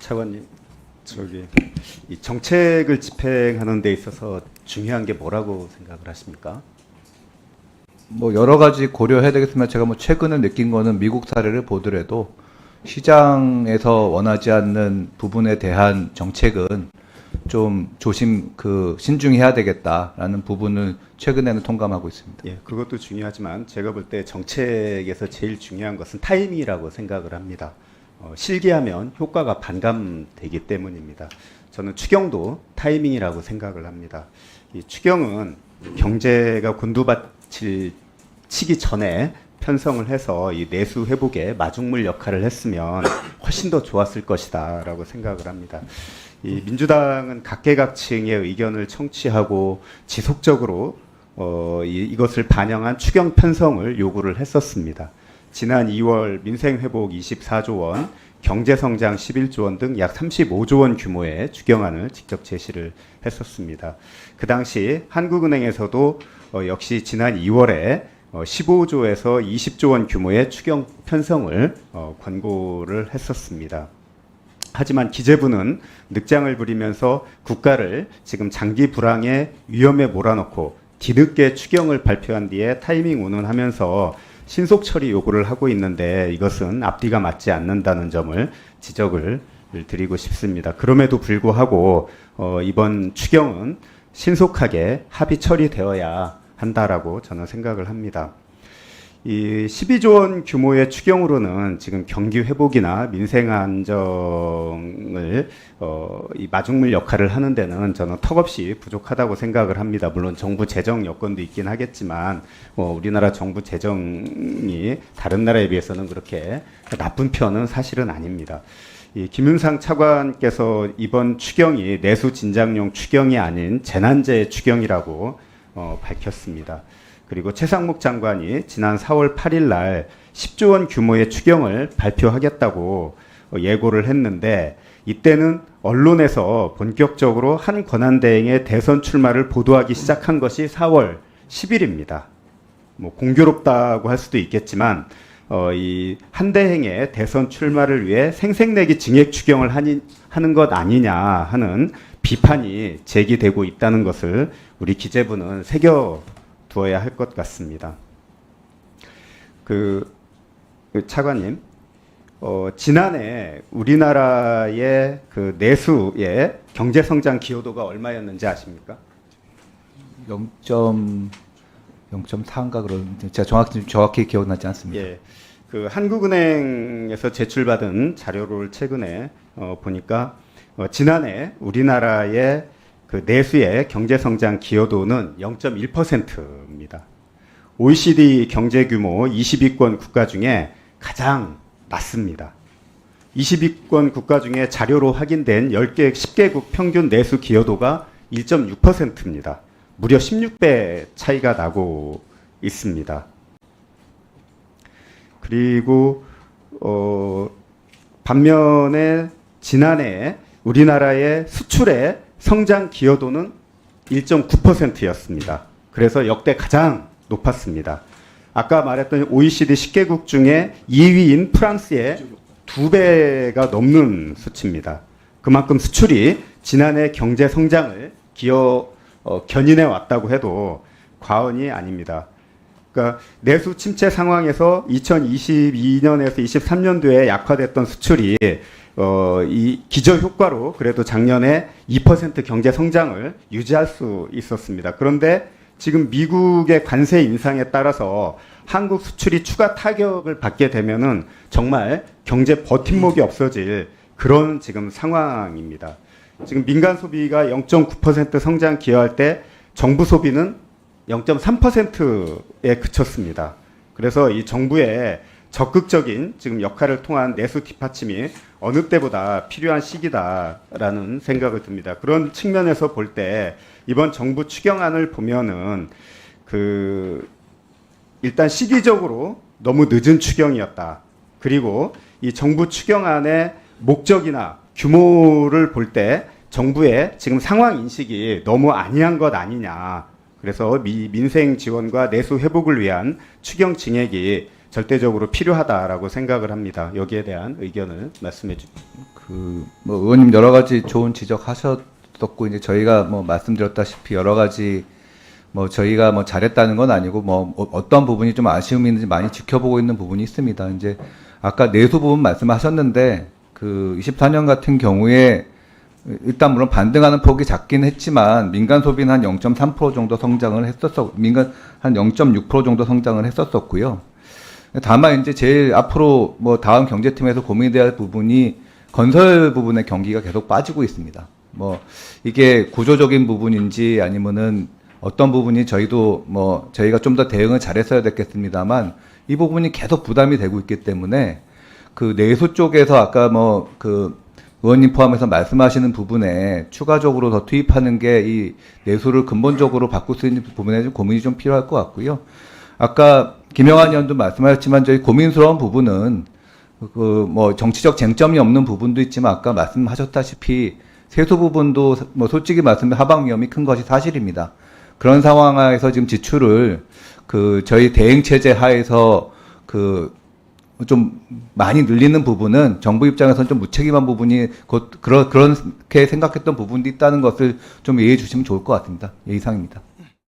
차관님, 이 정책을 집행하는 데 있어서 중요한 게 뭐라고 생각을 하십니까? 뭐 여러 가지 고려해야 되겠지만 제가 뭐 최근에 느낀 거는 미국 사례를 보더라도 시장에서 원하지 않는 부분에 대한 정책은 좀 신중해야 되겠다라는 부분을 최근에는 통감하고 있습니다. 예, 그것도 중요하지만 제가 볼 때 정책에서 제일 중요한 것은 타이밍이라고 생각을 합니다. 실기하면 효과가 반감되기 때문입니다. 저는 추경도 타이밍이라고 생각을 합니다. 이 추경은 경제가 곤두밭을 치기 전에 편성을 해서 이 내수 회복에 마중물 역할을 했으면 훨씬 더 좋았을 것이다라고 생각을 합니다. 이 민주당은 각계각층의 의견을 청취하고 지속적으로 이것을 반영한 추경 편성을 요구를 했었습니다. 지난 2월 민생회복 24조 원, 경제성장 11조 원 등 약 35조 원 규모의 추경안을 직접 제시를 했었습니다. 그 당시 한국은행에서도 역시 지난 2월에 15조에서 20조 원 규모의 추경 편성을 권고를 했었습니다. 하지만 기재부는 늑장을 부리면서 국가를 지금 장기 불황의 위험에 몰아넣고 뒤늦게 추경을 발표한 뒤에 타이밍 운운하면서 신속 처리 요구를 하고 있는데 이것은 앞뒤가 맞지 않는다는 점을 지적을 드리고 싶습니다. 그럼에도 불구하고 이번 추경은 신속하게 합의 처리되어야 한다라고 저는 생각을 합니다. 이 12조 원 규모의 추경으로는 지금 경기 회복이나 민생 안정을 이 마중물 역할을 하는 데는 저는 턱없이 부족하다고 생각을 합니다. 물론 정부 재정 여건도 있긴 하겠지만 우리나라 정부 재정이 다른 나라에 비해서는 그렇게 나쁜 편은 사실은 아닙니다. 이 김윤상 차관께서 이번 추경이 내수 진작용 추경이 아닌 재난재 추경이라고 밝혔습니다. 그리고 최상목 장관이 지난 4월 8일 날 10조 원 규모의 추경을 발표하겠다고 예고를 했는데 이때는 언론에서 본격적으로 한 권한대행의 대선 출마를 보도하기 시작한 것이 4월 10일입니다. 뭐 공교롭다고 할 수도 있겠지만 이 한대행의 대선 출마를 위해 생색내기 증액 추경을 하는 것 아니냐 하는 비판이 제기되고 있다는 것을 우리 기재부는 새겨두어야 할 것 같습니다. 차관님, 지난해 우리나라의 그 내수의 경제성장 기여도가 얼마였는지 아십니까? 0.4인가 그러는데 제가 정확히 기억나지 않습니다. 예, 그 한국은행에서 제출받은 자료를 최근에 보니까 지난해 우리나라의 그 내수의 경제성장 기여도는 0.1%입니다. OECD 경제규모 20위권 국가 중에 가장 낮습니다. 20위권 국가 중에 자료로 확인된 10개국 평균 내수 기여도가 1.6%입니다. 무려 16배 차이가 나고 있습니다. 그리고 반면에 지난해 우리나라의 수출의 성장 기여도는 1.9%였습니다. 그래서 역대 가장 높았습니다. 아까 말했던 OECD 10개국 중에 2위인 프랑스의 2배가 넘는 수치입니다. 그만큼 수출이 지난해 경제 성장을 견인해 왔다고 해도 과언이 아닙니다. 그러니까 내수 침체 상황에서 2022년에서 23년도에 약화됐던 수출이 이 기저 효과로 그래도 작년에 2% 경제 성장을 유지할 수 있었습니다. 그런데 지금 미국의 관세 인상에 따라서 한국 수출이 추가 타격을 받게 되면은 정말 경제 버팀목이 없어질 그런 지금 상황입니다. 지금 민간 소비가 0.9% 성장 기여할 때 정부 소비는 0.3%에 그쳤습니다. 그래서 이 정부의 적극적인 지금 역할을 통한 내수 뒷받침이 어느 때보다 필요한 시기다라는 생각을 듭니다. 그런 측면에서 볼 때 이번 정부 추경안을 보면은 일단 시기적으로 너무 늦은 추경이었다. 그리고 이 정부 추경안의 목적이나 규모를 볼 때 정부의 지금 상황 인식이 너무 아니한 것 아니냐. 그래서 민생 지원과 내수 회복을 위한 추경 증액이 절대적으로 필요하다라고 생각을 합니다. 여기에 대한 의견을 말씀해 주십시오. 뭐 의원님 여러 가지 좋은 지적하셨었고 이제 저희가 뭐 말씀드렸다시피 여러 가지 뭐 저희가 뭐 잘했다는 건 아니고 뭐 어떤 부분이 좀 아쉬움이 있는지 많이 지켜보고 있는 부분이 있습니다. 이제 아까 내수 부분 말씀하셨는데 그 24년 같은 경우에 일단 물론 반등하는 폭이 작긴 했지만 민간 소비는 한 0.3% 정도 성장을 민간 한 0.6% 정도 성장을 했었었고요. 다만 이제 제일 앞으로 뭐 다음 경제팀에서 고민돼야 할 부분이 건설 부분의 경기가 계속 빠지고 있습니다. 뭐 이게 구조적인 부분인지 아니면은 어떤 부분이 저희도 뭐 저희가 좀 더 대응을 잘했어야 됐겠습니다만 이 부분이 계속 부담이 되고 있기 때문에 그 내수 쪽에서 아까 뭐 그 의원님 포함해서 말씀하시는 부분에 추가적으로 더 투입하는 게 이 내수를 근본적으로 바꿀 수 있는 부분에 좀 고민이 좀 필요할 것 같고요. 아까 김영환 의원도 말씀하셨지만 저희 고민스러운 부분은 그 뭐 정치적 쟁점이 없는 부분도 있지만 아까 말씀하셨다시피 세수 부분도 뭐 솔직히 말씀드리면 하방 위험이 큰 것이 사실입니다. 그런 상황에서 지금 지출을 그 저희 대행 체제 하에서 그 좀 많이 늘리는 부분은 정부 입장에서는 좀 무책임한 부분이 곧 그렇게 생각했던 부분도 있다는 것을 좀 이해해 주시면 좋을 것 같습니다. 예, 이상입니다.